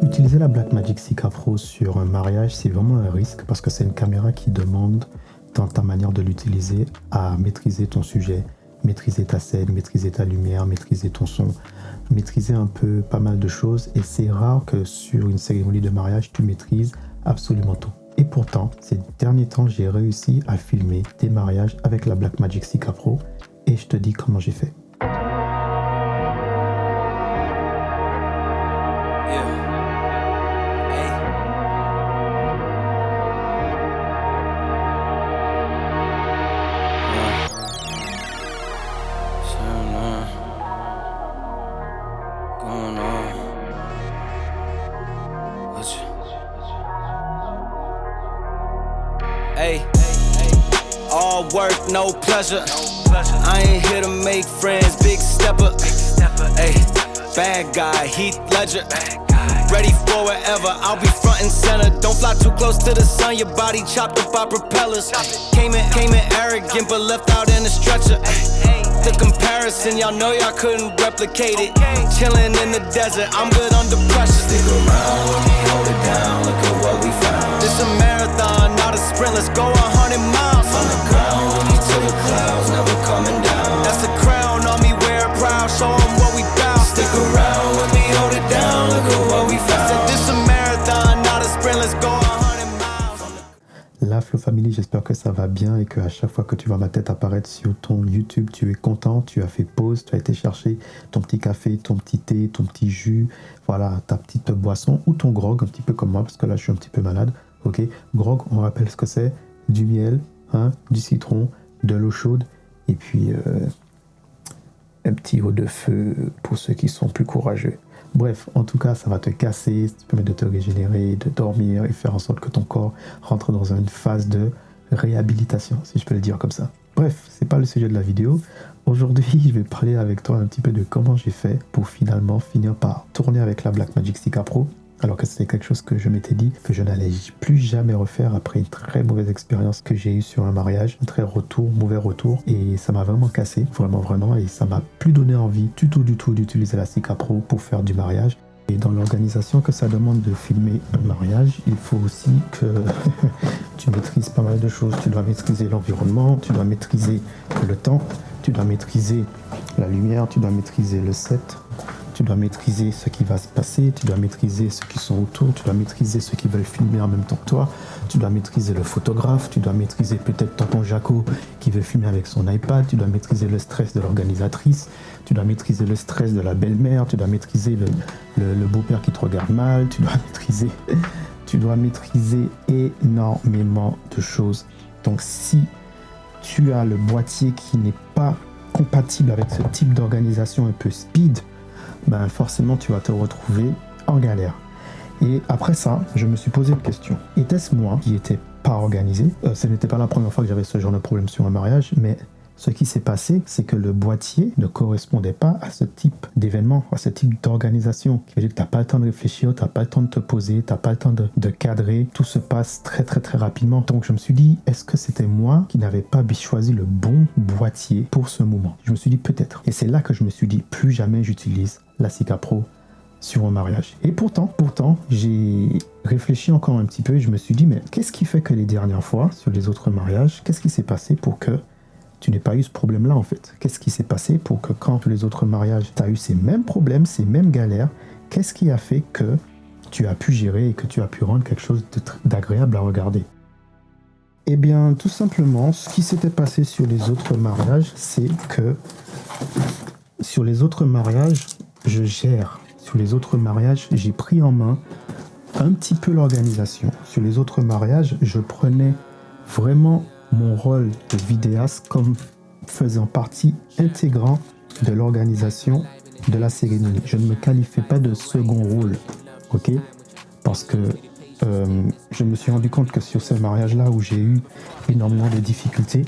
Utiliser la Blackmagic 6K Pro sur un mariage, c'est vraiment un risque parce que c'est une caméra qui demande, dans ta manière de l'utiliser, à maîtriser ton sujet, maîtriser ta scène, maîtriser ta lumière, maîtriser ton son, maîtriser un peu pas mal de choses. Et c'est rare que sur une cérémonie de mariage, tu maîtrises absolument tout. Et pourtant, ces derniers temps, j'ai réussi à filmer des mariages avec la Blackmagic 6K Pro et je te dis comment j'ai fait. Hey, all work, no pleasure. I ain't here to make friends, big stepper. Hey, bad guy, Heath Ledger. Ready for wherever, I'll be front and center. Don't fly too close to the sun, your body chopped up by propellers. Came in arrogant, but left out in a stretcher. The comparison, y'all know y'all couldn't replicate it. Chillin' in the desert, I'm good under pressure. Stick around with me, hold it down, look at what we found. This a marathon, not a sprint, let's go 100 miles. From the ground with me to the clouds, never coming down. That's the crown on me, wear it proud, show 'em what we bout. Stick around with me, hold it down, look at what we found. Said this a marathon, not a sprint, let's go 100 miles. La Flow Family, j'espère que ça va bien et qu'à chaque fois que tu vois ma tête apparaître sur ton YouTube, tu es content, tu as fait pause, tu as été chercher ton petit café, ton petit thé, ton petit jus, voilà, ta petite boisson ou ton grog, un petit peu comme moi, parce que là je suis un petit peu malade. Ok, grog, on rappelle ce que c'est, du miel, hein, du citron, de l'eau chaude et puis un petit eau de feu pour ceux qui sont plus courageux. Bref, en tout cas, ça va te casser, ça te permet de te régénérer, de dormir et faire en sorte que ton corps rentre dans une phase de réhabilitation, si je peux le dire comme ça. Bref, c'est pas le sujet de la vidéo. Aujourd'hui, je vais parler avec toi un petit peu de comment j'ai fait pour finalement finir par tourner avec la Blackmagic 6K Pro. Alors que c'était quelque chose que je m'étais dit que je n'allais plus jamais refaire après une très mauvaise expérience que j'ai eue sur un mariage. Un très mauvais retour. Et ça m'a vraiment cassé, vraiment. Et ça m'a plus donné envie du tout d'utiliser la 6K Pro pour faire du mariage. Et dans l'organisation que ça demande de filmer un mariage, il faut aussi que tu maîtrises pas mal de choses. Tu dois maîtriser l'environnement, tu dois maîtriser le temps, tu dois maîtriser la lumière, tu dois maîtriser le set. Tu dois maîtriser ce qui va se passer, tu dois maîtriser ceux qui sont autour, tu dois maîtriser ceux qui veulent filmer en même temps que toi, tu dois maîtriser le photographe, tu dois maîtriser peut-être tonton Jaco qui veut filmer avec son iPad, tu dois maîtriser le stress de l'organisatrice, tu dois maîtriser le stress de la belle-mère, tu dois maîtriser le beau-père qui te regarde mal, tu dois maîtriser énormément de choses. Donc si tu as le boîtier qui n'est pas compatible avec ce type d'organisation un peu speed, ben forcément tu vas te retrouver en galère. Et après ça, je me suis posé une question. Était-ce moi qui n'étais pas organisé? Ce n'était pas la première fois que j'avais ce genre de problème sur un mariage, mais ce qui s'est passé, c'est que le boîtier ne correspondait pas à ce type d'événement, à ce type d'organisation. Qui veut dire que tu n'as pas le temps de réfléchir, tu n'as pas le temps de te poser, tu n'as pas le temps de cadrer. Tout se passe très rapidement. Donc je me suis dit, est-ce que c'était moi qui n'avais pas choisi le bon boîtier pour ce moment? Je me suis dit peut-être. Et c'est là que je me suis dit, plus jamais j'utilise la 6K Pro sur un mariage. Et pourtant, j'ai réfléchi encore un petit peu et je me suis dit, mais qu'est-ce qui fait que les dernières fois, sur les autres mariages, qu'est-ce qui s'est passé pour que tu n'aies pas eu ce problème-là en fait? Qu'est-ce qui s'est passé pour que quand tous les autres mariages, tu as eu ces mêmes problèmes, ces mêmes galères? Qu'est-ce qui a fait que tu as pu gérer et que tu as pu rendre quelque chose d'agréable à regarder? Eh bien, tout simplement, ce qui s'était passé sur les autres mariages, c'est que sur les autres mariages, je gère. Sur les autres mariages, j'ai pris en main un petit peu l'organisation. Sur les autres mariages, je prenais vraiment mon rôle de vidéaste comme faisant partie intégrante de l'organisation de la cérémonie. Je ne me qualifiais pas de second rôle, ok? Parce que je me suis rendu compte que sur ce mariage-là où j'ai eu énormément de difficultés,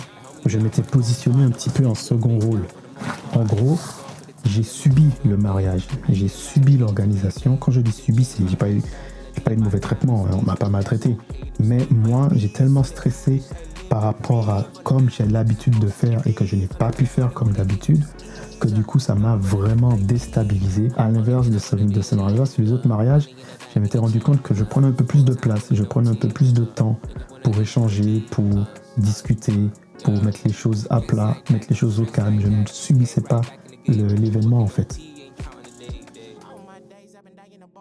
je m'étais positionné un petit peu en second rôle. En gros, j'ai subi le mariage, j'ai subi l'organisation. Quand je dis subi, c'est j'ai pas eu de mauvais traitement, on m'a pas maltraité. Mais moi, j'ai tellement stressé par rapport à comme j'ai l'habitude de faire et que je n'ai pas pu faire comme d'habitude, que du coup ça m'a vraiment déstabilisé. À l'inverse de ce mariage-là, sur les autres mariages, je m'étais rendu compte que je prenais un peu plus de place, je prenais un peu plus de temps pour échanger, pour discuter, pour mettre les choses à plat, mettre les choses au calme. Je ne subissais pas l'événement en fait.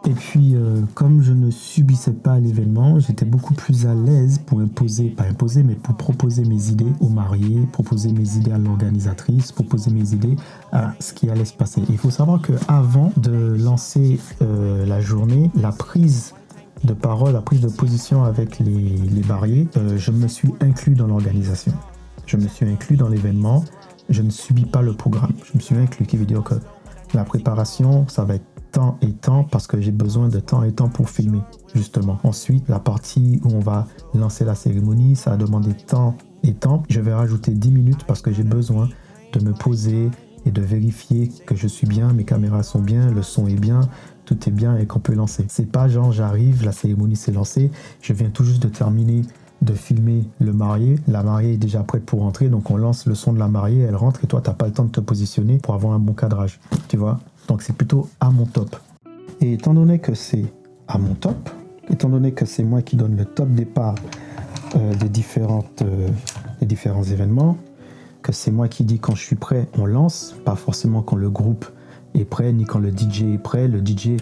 Et puis, comme je ne subissais pas l'événement, j'étais beaucoup plus à l'aise pour pour proposer mes idées aux mariés, proposer mes idées à l'organisatrice, proposer mes idées à ce qui allait se passer. Il faut savoir qu'avant de lancer la journée, la prise de parole, la prise de position avec les mariés, je me suis inclus dans l'organisation. Je me suis inclus dans l'événement. Je ne subis pas le programme. Je me suis inclus, qui veut dire que la préparation, ça va être temps et temps parce que j'ai besoin de temps et temps pour filmer, justement. Ensuite, la partie où on va lancer la cérémonie, ça va demander temps et temps. Je vais rajouter 10 minutes parce que j'ai besoin de me poser et de vérifier que je suis bien, mes caméras sont bien, le son est bien, tout est bien et qu'on peut lancer. C'est pas genre j'arrive, la cérémonie s'est lancée, je viens tout juste de terminer de filmer le marié. La mariée est déjà prête pour rentrer, donc on lance le son de la mariée, elle rentre et toi, t'as pas le temps de te positionner pour avoir un bon cadrage, tu vois. Donc c'est plutôt à mon top. Et étant donné que c'est à mon top, étant donné que c'est moi qui donne le top départ des différents événements, que c'est moi qui dis quand je suis prêt, on lance, pas forcément quand le groupe est prêt, ni quand le DJ est prêt. Le DJ,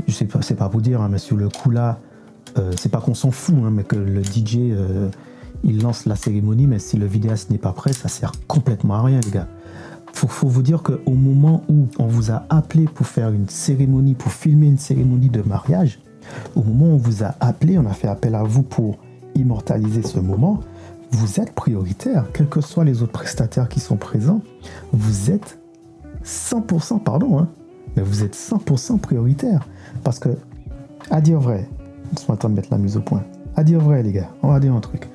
je sais pas, c'est pas pour dire, hein, mais sur le coup là, c'est pas qu'on s'en fout, hein, mais que le DJ, il lance la cérémonie, mais si le vidéaste n'est pas prêt, ça sert complètement à rien, les gars. Faut vous dire qu'au moment où on vous a appelé pour faire une cérémonie, pour filmer une cérémonie de mariage, au moment où on vous a appelé, on a fait appel à vous pour immortaliser ce moment, vous êtes prioritaire, quels que soient les autres prestataires qui sont présents, vous êtes 100%, pardon, hein, mais vous êtes 100% prioritaire. Parce que, à dire vrai, laisse-moi attendre de mettre la mise au point, à dire vrai les gars, on va dire un truc.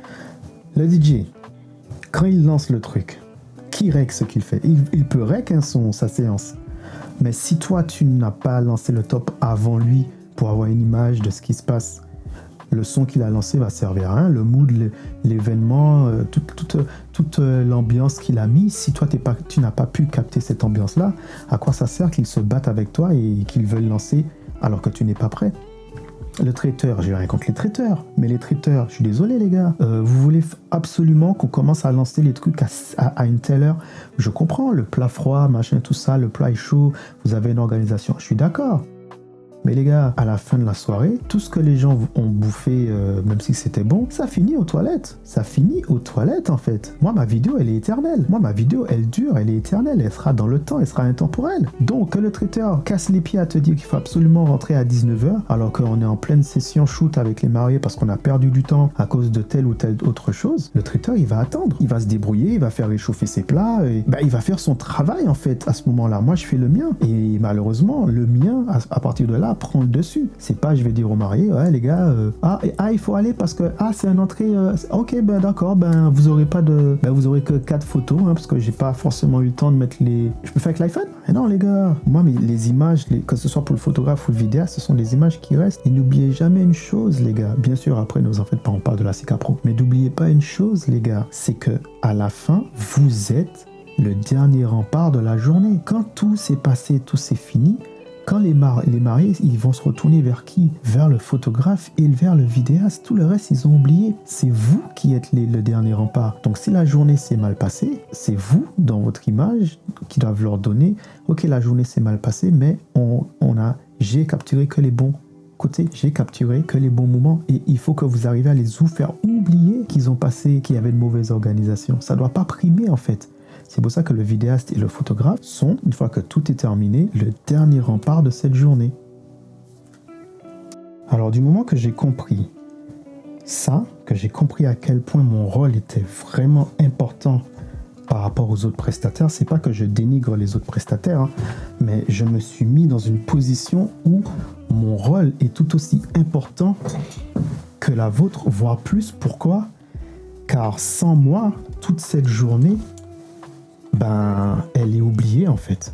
Le DJ, quand il lance le truc, qui règle ce qu'il fait? Il peut règle sa séance. Mais si toi, tu n'as pas lancé le top avant lui pour avoir une image de ce qui se passe, le son qu'il a lancé va servir à rien. Le mood, l'événement, toute l'ambiance qu'il a mis, si toi, tu n'as pas pu capter cette ambiance-là, à quoi ça sert qu'ils se battent avec toi et qu'ils veulent lancer alors que tu n'es pas prêt? Le traiteur, j'ai rien contre les traiteurs, mais les traiteurs, je suis désolé les gars, vous voulez absolument qu'on commence à lancer les trucs à une telle heure. Je comprends, le plat froid, machin, tout ça, le plat est chaud, vous avez une organisation, je suis d'accord. Mais les gars, à la fin de la soirée, tout ce que les gens ont bouffé, même si c'était bon, ça finit aux toilettes. Ça finit aux toilettes, en fait. Moi, ma vidéo, elle est éternelle. Moi, ma vidéo, elle dure, elle est éternelle. Elle sera dans le temps, elle sera intemporelle. Donc, que le traiteur casse les pieds à te dire qu'il faut absolument rentrer à 19h, alors qu'on est en pleine session shoot avec les mariés parce qu'on a perdu du temps à cause de telle ou telle autre chose, le traiteur, il va attendre. Il va se débrouiller, il va faire réchauffer ses plats, et il va faire son travail, en fait, à ce moment-là. Moi, je fais le mien. Et malheureusement, le mien, à partir de là, prend le dessus. C'est pas je vais dire aux mariés, ouais les gars, il faut aller parce que c'est une entrée, ok ben d'accord, vous aurez que 4 photos, hein, parce que j'ai pas forcément eu le temps de mettre les... Je peux faire avec l'iPhone? Et non les gars, moi mais les images, que ce soit pour le photographe ou le vidéaste, ce sont des images qui restent. Et n'oubliez jamais une chose les gars, bien sûr après ne vous en faites pas, on parle de la CK Pro, mais n'oubliez pas une chose les gars, c'est que à la fin, vous êtes le dernier rempart de la journée. Quand tout s'est passé, tout s'est fini, quand les mariés, ils vont se retourner vers qui? Vers le photographe et vers le vidéaste. Tout le reste, ils ont oublié. C'est vous qui êtes le dernier rempart. Donc, si la journée s'est mal passée, c'est vous, dans votre image, qui doivent leur donner « Ok, la journée s'est mal passée, mais j'ai capturé que les bons côtés, j'ai capturé que les bons moments. » Et il faut que vous arriviez à les faire oublier qu'il y avait une mauvaise organisation. Ça ne doit pas primer, en fait. C'est pour ça que le vidéaste et le photographe sont, une fois que tout est terminé, le dernier rempart de cette journée. Alors, du moment que j'ai compris ça, que j'ai compris à quel point mon rôle était vraiment important par rapport aux autres prestataires, c'est pas que je dénigre les autres prestataires, hein, mais je me suis mis dans une position où mon rôle est tout aussi important que la vôtre, voire plus. Pourquoi? Car sans moi, toute cette journée, elle est oubliée en fait.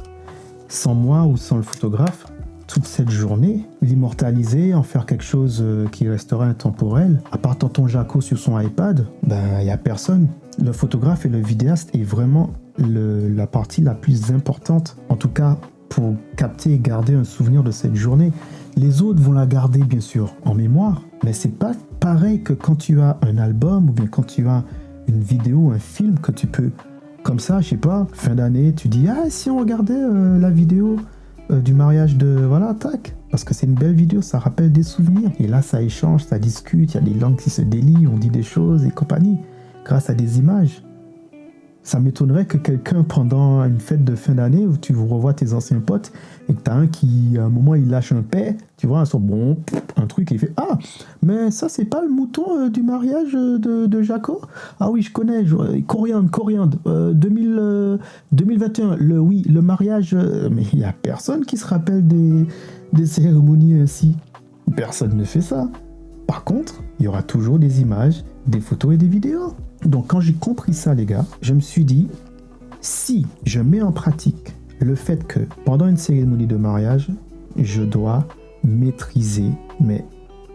Sans moi ou sans le photographe, toute cette journée, l'immortaliser, en faire quelque chose qui restera intemporel, à part tonton Jaco sur son iPad, il n'y a personne. Le photographe et le vidéaste est vraiment la partie la plus importante, en tout cas pour capter et garder un souvenir de cette journée. Les autres vont la garder bien sûr en mémoire, mais c'est pas pareil que quand tu as un album ou bien quand tu as une vidéo, un film que tu peux, comme ça, je sais pas, fin d'année, tu dis ah si on regardait la vidéo du mariage de voilà tac, parce que c'est une belle vidéo, ça rappelle des souvenirs. Et là ça échange, ça discute, il y a des langues qui se délient, on dit des choses et compagnie, grâce à des images. Ça m'étonnerait que quelqu'un, pendant une fête de fin d'année, où tu revois tes anciens potes, et que tu as un qui, à un moment, il lâche un paix, tu vois, un truc, et il fait « Ah, mais ça, c'est pas le mouton du mariage de Jaco ? Ah oui, je connais, coriandre, 2021, le mariage... mais il n'y a personne qui se rappelle des cérémonies ainsi. Personne ne fait ça. Par contre, il y aura toujours des images, des photos et des vidéos. Donc quand j'ai compris ça, les gars, je me suis dit, si je mets en pratique le fait que pendant une cérémonie de mariage, je dois maîtriser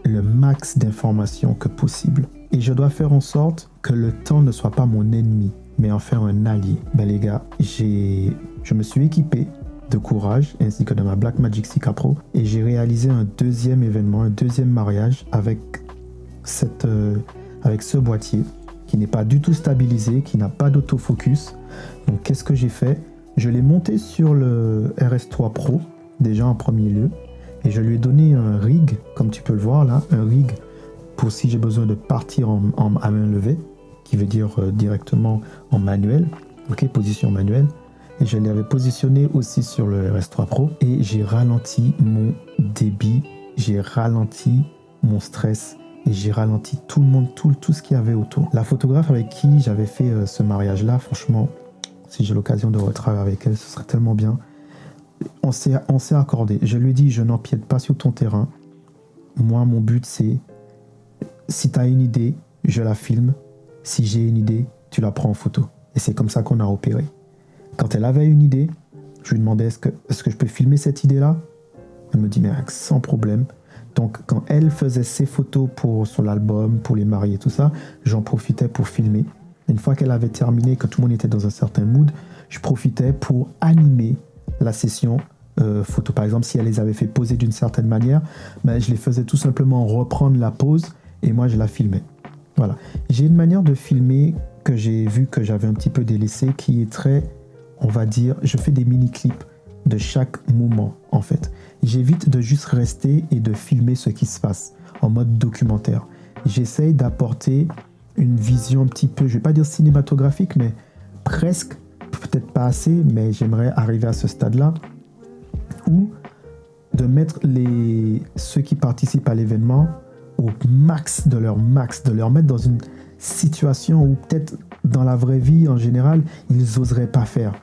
le max d'informations que possible. Et je dois faire en sorte que le temps ne soit pas mon ennemi, mais en faire un allié. Ben les gars, je me suis équipé de courage ainsi que de ma Blackmagic 6K Pro et j'ai réalisé un deuxième événement, un deuxième mariage avec ce boîtier qui n'est pas du tout stabilisé, qui n'a pas d'autofocus. Donc qu'est-ce que j'ai fait ? Je l'ai monté sur le RS3 Pro, déjà en premier lieu, et je lui ai donné un rig, comme tu peux le voir là, un rig pour si j'ai besoin de partir à main levée, qui veut dire directement en manuel, ok, position manuelle. Et je l'avais positionné aussi sur le RS3 Pro, et j'ai ralenti mon débit, j'ai ralenti mon stress, et j'ai ralenti tout le monde, tout ce qu'il y avait autour. La photographe avec qui j'avais fait ce mariage-là, franchement, si j'ai l'occasion de retravailler avec elle, ce serait tellement bien. On s'est accordé. Je lui ai dit, je n'empiète pas sur ton terrain. Moi, mon but, c'est, si tu as une idée, je la filme. Si j'ai une idée, tu la prends en photo. Et c'est comme ça qu'on a opéré. Quand elle avait une idée, je lui demandais, est-ce que je peux filmer cette idée-là ? Elle me dit, mais sans problème. Donc, quand elle faisait ses photos sur l'album, pour les mariés, tout ça, j'en profitais pour filmer. Une fois qu'elle avait terminé, que tout le monde était dans un certain mood, je profitais pour animer la session photo. Par exemple, si elle les avait fait poser d'une certaine manière, ben, je les faisais tout simplement reprendre la pose et moi, je la filmais. Voilà. J'ai une manière de filmer que j'ai vu que j'avais un petit peu délaissée qui est très, on va dire, je fais des mini-clips de chaque moment, en fait. J'évite de juste rester et de filmer ce qui se passe en mode documentaire. J'essaye d'apporter une vision un petit peu, je vais pas dire cinématographique, mais presque, peut-être pas assez, mais j'aimerais arriver à ce stade-là, où de mettre ceux qui participent à l'événement au max, de leur mettre dans une situation où peut-être dans la vraie vie, en général, ils n'oseraient pas faire.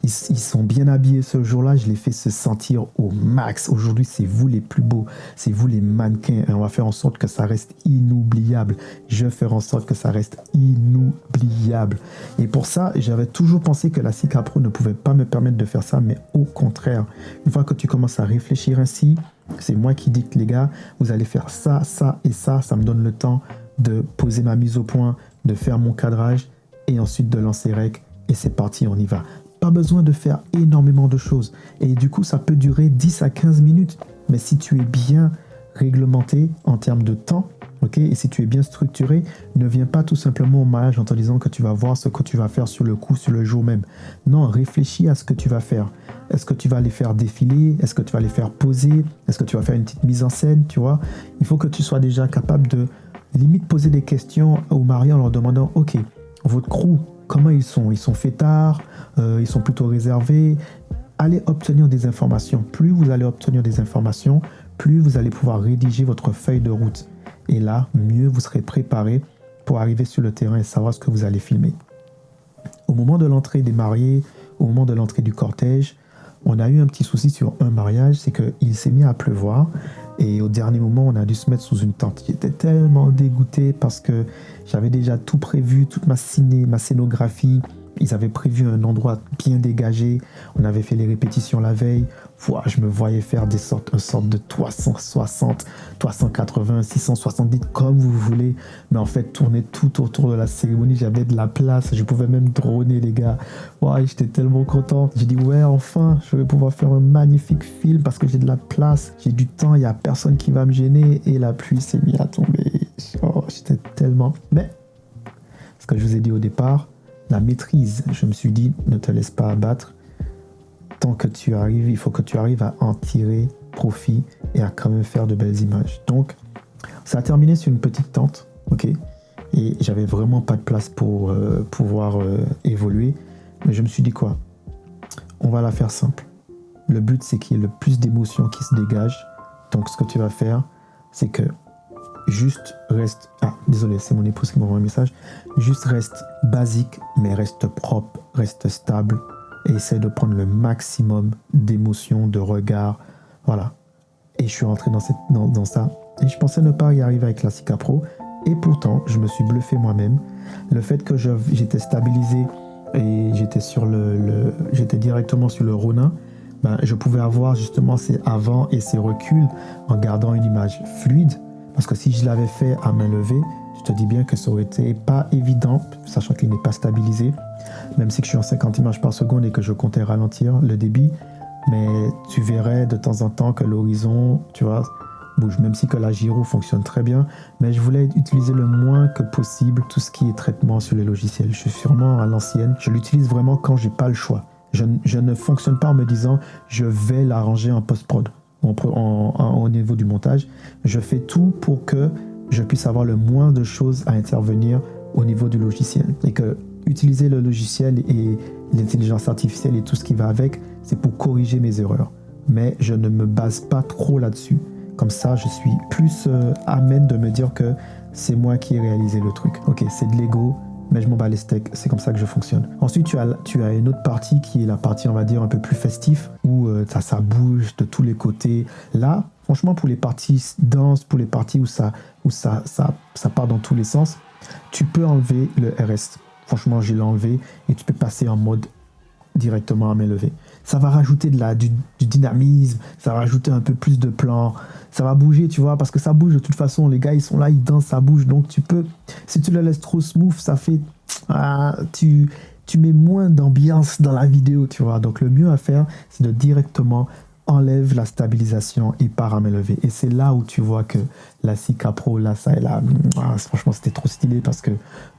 Ils sont bien habillés ce jour-là, je les fais se sentir au max. Aujourd'hui, c'est vous les plus beaux, c'est vous les mannequins. Et on va faire en sorte que ça reste inoubliable. Je vais faire en sorte que ça reste inoubliable. Et pour ça, j'avais toujours pensé que la 6K Pro ne pouvait pas me permettre de faire ça, mais au contraire. Une fois que tu commences à réfléchir ainsi, c'est moi qui dicte, les gars, vous allez faire ça, ça et ça. Ça me donne le temps de poser ma mise au point, de faire mon cadrage et ensuite de lancer rec. Et c'est parti, on y va. Pas besoin de faire énormément de choses. Et du coup, ça peut durer 10 à 15 minutes. Mais si tu es bien réglementé en termes de temps, ok, et si tu es bien structuré, ne viens pas tout simplement au mariage en te disant que tu vas voir ce que tu vas faire sur le coup, sur le jour même. Non, réfléchis à ce que tu vas faire. Est-ce que tu vas les faire défiler ? Est-ce que tu vas les faire poser ? Est-ce que tu vas faire une petite mise en scène, tu vois ? Il faut que tu sois déjà capable de limite poser des questions aux mariés en leur demandant, ok, votre crew, comment ils sont ? Ils sont fêtards, ils sont plutôt réservés. Allez obtenir des informations. Plus vous allez obtenir des informations, plus vous allez pouvoir rédiger votre feuille de route. Et là, mieux vous serez préparé pour arriver sur le terrain et savoir ce que vous allez filmer. Au moment de l'entrée des mariés, au moment de l'entrée du cortège, on a eu un petit souci sur un mariage, c'est qu'il s'est mis à pleuvoir. Et au dernier moment, on a dû se mettre sous une tente. J'étais tellement dégoûté parce que j'avais déjà tout prévu, toute ma scénographie, ils avaient prévu un endroit bien dégagé. On avait fait les répétitions la veille. Je me voyais faire une sorte de 360, 380, 670, comme vous voulez. Mais en fait, tourner tout autour de la cérémonie, j'avais de la place. Je pouvais même droner, les gars. J'étais tellement content. J'ai dit, ouais, enfin, je vais pouvoir faire un magnifique film parce que j'ai de la place, j'ai du temps, il n'y a personne qui va me gêner. Et la pluie s'est mise à tomber. J'étais tellement... Mais, ce que je vous ai dit au départ, la maîtrise, je me suis dit, ne te laisse pas abattre. Tant que tu arrives, il faut que tu arrives à en tirer profit et à quand même faire de belles images. Donc, ça a terminé sur une petite tente, ok, et j'avais vraiment pas de place pour pouvoir évoluer. Mais je me suis dit quoi ? On va la faire simple. Le but, c'est qu'il y ait le plus d'émotions qui se dégagent. Donc, ce que tu vas faire, c'est que juste reste... Ah, désolé, c'est mon épouse qui m'envoie un message. Juste reste basique, mais reste propre, reste stable. Et essaie de prendre le maximum d'émotions, de regards. Voilà. Et je suis rentré dans ça. Et je pensais ne pas y arriver avec la Sika Pro. Et pourtant, je me suis bluffé moi-même. Le fait que j'étais stabilisé et j'étais j'étais directement sur le Ronin, je pouvais avoir justement ces avant et ces reculs en gardant une image fluide. Parce que si je l'avais fait à main levée, je te dis bien que ça aurait été pas évident, sachant qu'il n'est pas stabilisé. Même si je suis en 50 images par seconde et que je comptais ralentir le débit, mais tu verrais de temps en temps que l'horizon, tu vois, bouge, même si que la gyro fonctionne très bien, mais je voulais utiliser le moins que possible tout ce qui est traitement sur les logiciels. Je suis sûrement à l'ancienne, je l'utilise vraiment quand j'ai pas le choix. Je ne fonctionne pas en me disant je vais l'arranger en post-prod, au niveau du montage. Je fais tout pour que je puisse avoir le moins de choses à intervenir au niveau du logiciel, et que utiliser le logiciel et l'intelligence artificielle et tout ce qui va avec, c'est pour corriger mes erreurs. Mais je ne me base pas trop là-dessus. Comme ça, je suis plus amène de me dire que c'est moi qui ai réalisé le truc. Ok, c'est de l'ego, mais je m'en bats les steaks. C'est comme ça que je fonctionne. Ensuite, tu as une autre partie qui est la partie, on va dire, un peu plus festif, où ça bouge de tous les côtés. Là, franchement, pour les parties denses, pour les parties où ça part dans tous les sens, tu peux enlever le RS. Franchement, je l'ai enlevé et tu peux passer en mode directement à main levée. Ça va rajouter du dynamisme, ça va rajouter un peu plus de plans, ça va bouger, tu vois, parce que ça bouge de toute façon. Les gars, ils sont là, ils dansent, ça bouge. Donc, tu peux, si tu le laisses trop smooth, ça fait... tu mets moins d'ambiance dans la vidéo, tu vois. Donc, le mieux à faire, c'est de directement enlève la stabilisation et part à main levée. Et c'est là où tu vois que la Sika Pro, là, ça et là, franchement, c'était trop stylé parce que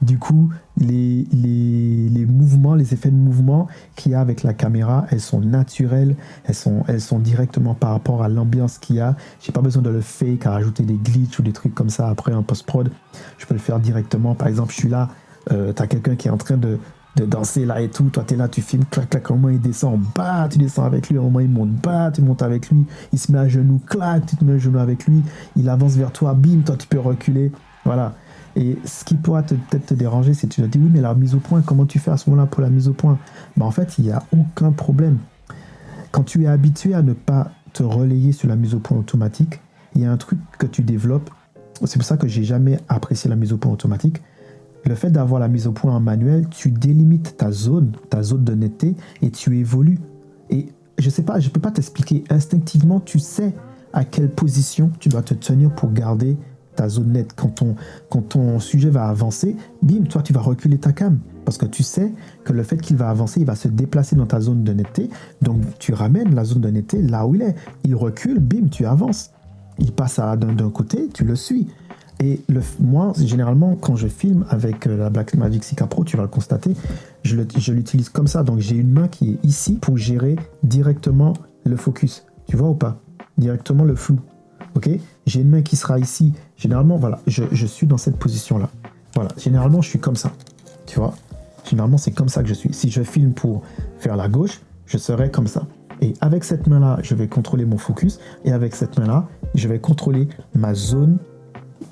du coup, les mouvements, les effets de mouvement qu'il y a avec la caméra, elles sont naturelles, elles sont directement par rapport à l'ambiance qu'il y a. J'ai pas besoin de le fake, à rajouter des glitches ou des trucs comme ça après en post-prod. Je peux le faire directement. Par exemple, je suis là, t'as quelqu'un qui est en train de danser là et tout, toi t'es là, tu filmes, clac, clac, au moment il descend, tu descends avec lui, au moment il monte, tu montes avec lui, il se met à genoux, clac, tu te mets à genoux avec lui, il avance vers toi, bim, toi tu peux reculer, voilà. Et ce qui pourra peut-être te déranger, c'est que tu te dis, oui, mais la mise au point, comment tu fais à ce moment-là pour la mise au point ? En fait, il n'y a aucun problème. Quand tu es habitué à ne pas te relayer sur la mise au point automatique, il y a un truc que tu développes, c'est pour ça que j'ai jamais apprécié la mise au point automatique. Le fait d'avoir la mise au point en manuel, tu délimites ta zone de netteté et tu évolues. Et je sais pas, je peux pas t'expliquer. Instinctivement, tu sais à quelle position tu dois te tenir pour garder ta zone nette. Quand ton sujet va avancer, bim, toi, tu vas reculer ta cam. Parce que tu sais que le fait qu'il va avancer, il va se déplacer dans ta zone de netteté. Donc, tu ramènes la zone de netteté là où il est. Il recule, bim, tu avances. Il passe d'un côté, tu le suis. Et moi, généralement, quand je filme avec la Blackmagic Sika Pro, tu vas le constater, je l'utilise comme ça. Donc, j'ai une main qui est ici pour gérer directement le focus. Tu vois ou pas ? Directement le flou. Ok ? J'ai une main qui sera ici. Généralement, voilà, je suis dans cette position-là. Voilà, généralement, je suis comme ça. Tu vois ? Généralement, c'est comme ça que je suis. Si je filme pour faire la gauche, je serai comme ça. Et avec cette main-là, je vais contrôler mon focus. Et avec cette main-là, je vais contrôler ma zone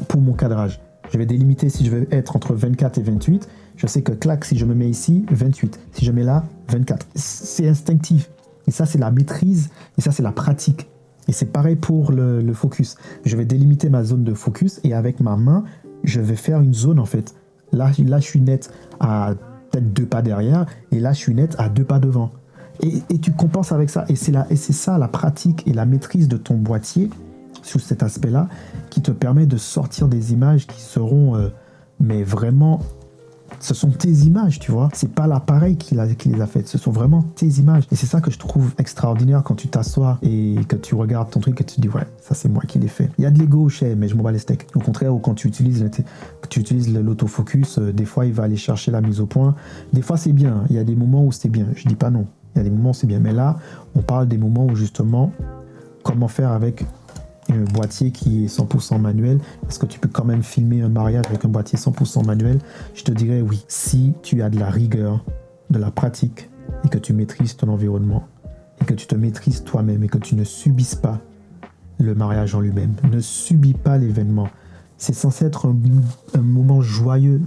pour mon cadrage. Je vais délimiter si je veux être entre 24 et 28. Je sais que clac, si je me mets ici, 28. Si je mets là, 24. C'est instinctif. Et ça, c'est la maîtrise. Et ça, c'est la pratique. Et c'est pareil pour le focus. Je vais délimiter ma zone de focus et avec ma main, je vais faire une zone en fait. Là je suis net à peut-être 2 pas derrière, et là je suis net à 2 pas devant. Et tu compenses avec ça. Et c'est ça la pratique et la maîtrise de ton boîtier sous cet aspect-là qui te permet de sortir des images qui seront mais vraiment, ce sont tes images, tu vois. C'est pas l'appareil qui les a faites, ce sont vraiment tes images. Et c'est ça que je trouve extraordinaire quand tu t'assois et que tu regardes ton truc et tu te dis ouais, ça c'est moi qui l'ai fait. Il y a de l'ego chez, mais je m'en bats les steaks. Au contraire, quand tu utilises l'autofocus, des fois il va aller chercher la mise au point. Des fois c'est bien, il y a des moments où c'est bien, je dis pas non. Il y a des moments où c'est bien, mais là on parle des moments où justement comment faire avec un boîtier qui est 100% manuel. Est-ce que tu peux quand même filmer un mariage avec un boîtier 100% manuel? Je te dirais oui. Si tu as de la rigueur, de la pratique et que tu maîtrises ton environnement et que tu te maîtrises toi-même et que tu ne subisses pas le mariage en lui-même. Ne subis pas l'événement. C'est censé être un moment joyeux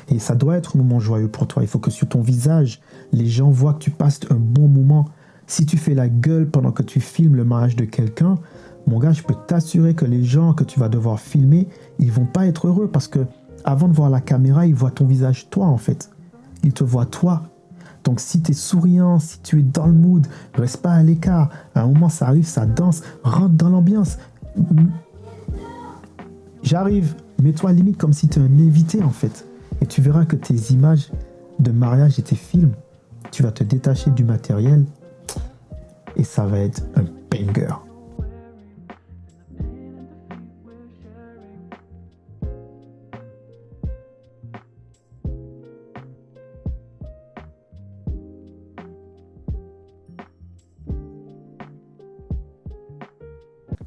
et ça doit être un moment joyeux pour toi. Il faut que sur ton visage, les gens voient que tu passes un bon moment. Si tu fais la gueule pendant que tu filmes le mariage de quelqu'un, mon gars, je peux t'assurer que les gens que tu vas devoir filmer, ils vont pas être heureux parce que avant de voir la caméra, ils voient ton visage toi en fait. Ils te voient toi. Donc si tu es souriant, si tu es dans le mood, reste pas à l'écart. À un moment, ça arrive, ça danse, rentre dans l'ambiance. J'arrive, mets-toi limite comme si tu es un invité en fait. Et tu verras que tes images de mariage et tes films, tu vas te détacher du matériel et ça va être un banger.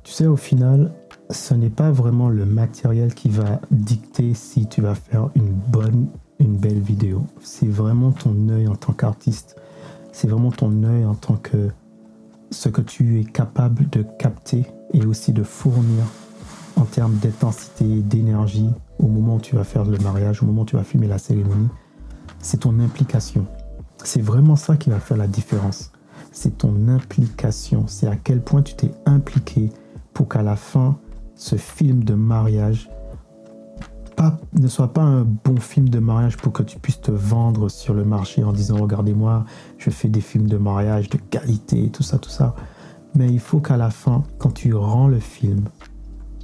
Tu sais, au final, ce n'est pas vraiment le matériel qui va dicter si tu vas faire une belle vidéo. C'est vraiment ton œil en tant qu'artiste. C'est vraiment ton œil en tant que ce que tu es capable de capter et aussi de fournir en termes d'intensité, d'énergie au moment où tu vas faire le mariage, au moment où tu vas filmer la cérémonie. C'est ton implication. C'est vraiment ça qui va faire la différence. C'est ton implication. C'est à quel point tu t'es impliqué pour qu'à la fin, ce film de mariage ne soit pas un bon film de mariage pour que tu puisses te vendre sur le marché en disant « Regardez-moi, je fais des films de mariage de qualité, tout ça, tout ça. » Mais il faut qu'à la fin, quand tu rends le film,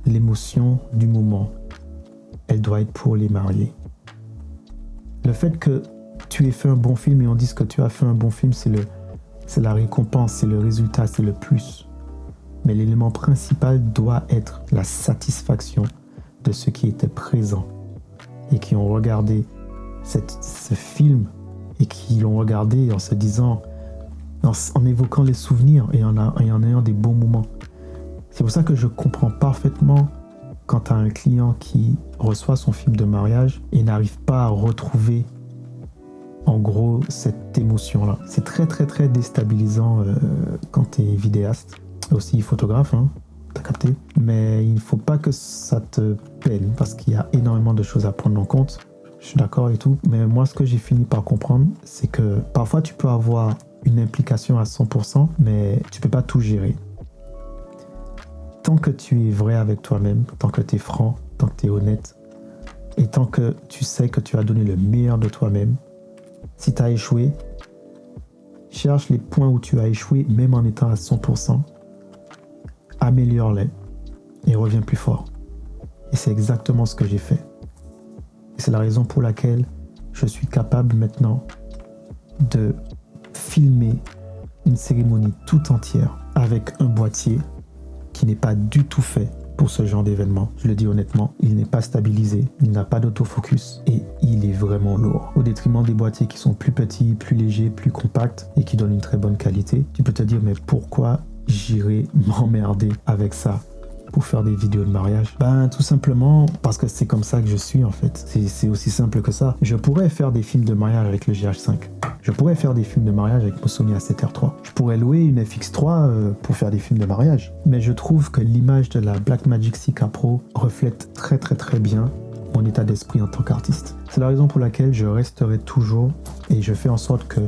l'émotion du moment, elle doit être pour les mariés. Le fait que tu aies fait un bon film et on dise que tu as fait un bon film, c'est la récompense, c'est le résultat, c'est le plus. Mais l'élément principal doit être la satisfaction de ceux qui étaient présents et qui ont regardé ce film et qui l'ont regardé en se disant, en évoquant les souvenirs et en ayant des bons moments. C'est pour ça que je comprends parfaitement quand tu as un client qui reçoit son film de mariage et n'arrive pas à retrouver en gros cette émotion-là. C'est très très très déstabilisant quand tu es vidéaste. Aussi photographe, hein, t'as capté. Mais il ne faut pas que ça te peine parce qu'il y a énormément de choses à prendre en compte. Je suis d'accord et tout. Mais moi, ce que j'ai fini par comprendre, c'est que parfois tu peux avoir une implication à 100%, mais tu peux pas tout gérer. Tant que tu es vrai avec toi-même, tant que tu es franc, tant que tu es honnête, et tant que tu sais que tu as donné le meilleur de toi-même, si tu as échoué, cherche les points où tu as échoué, même en étant à 100%. Améliore-les et reviens plus fort. Et c'est exactement ce que j'ai fait. Et c'est la raison pour laquelle je suis capable maintenant de filmer une cérémonie tout entière avec un boîtier qui n'est pas du tout fait pour ce genre d'événement. Je le dis honnêtement, il n'est pas stabilisé, il n'a pas d'autofocus et il est vraiment lourd. Au détriment des boîtiers qui sont plus petits, plus légers, plus compacts et qui donnent une très bonne qualité. Tu peux te dire, mais pourquoi j'irai m'emmerder avec ça pour faire des vidéos de mariage? Ben tout simplement parce que c'est comme ça que je suis en fait. C'est aussi simple que ça. Je pourrais faire des films de mariage avec le GH5. Je pourrais faire des films de mariage avec mon Sony A7R3. Je pourrais louer une FX3 pour faire des films de mariage. Mais je trouve que l'image de la Blackmagic 6K Pro reflète très très très bien mon état d'esprit en tant qu'artiste. C'est la raison pour laquelle je resterai toujours et je fais en sorte que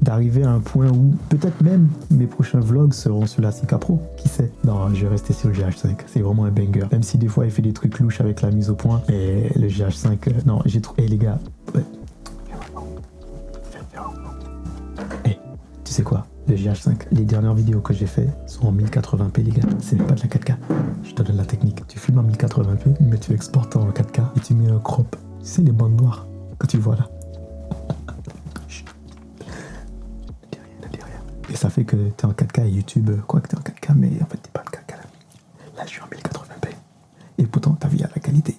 d'arriver à un point où peut-être même mes prochains vlogs seront sur la 6K Pro. Qui sait? Non, je vais rester sur le GH5. C'est vraiment un banger. Même si des fois il fait des trucs louches avec la mise au point. Mais le GH5, non, j'ai trouvé... les gars, sais quoi, le GH5, les dernières vidéos que j'ai fait sont en 1080p les gars, c'est même pas de la 4K. Je te donne la technique, tu filmes en 1080p, mais tu exportes en 4K et tu mets un crop. Tu sais les bandes noires que tu vois là. Ne dis rien. Et ça fait que t'es en 4K et YouTube, quoi que t'es en 4K, mais en fait t'es pas en 4K là. Là je suis en 1080p. Et pourtant ta vie a la qualité.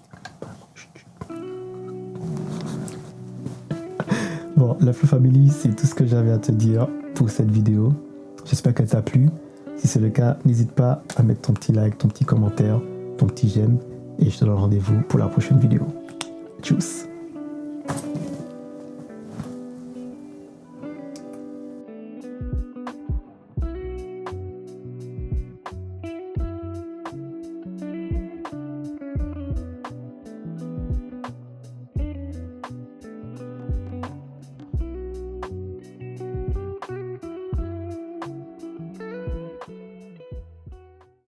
Bon, la Flow Family, c'est tout ce que j'avais à te dire pour cette vidéo. J'espère qu'elle t'a plu. Si c'est le cas, n'hésite pas à mettre ton petit like, ton petit commentaire, ton petit j'aime. Et je te donne rendez-vous pour la prochaine vidéo. Tchuss!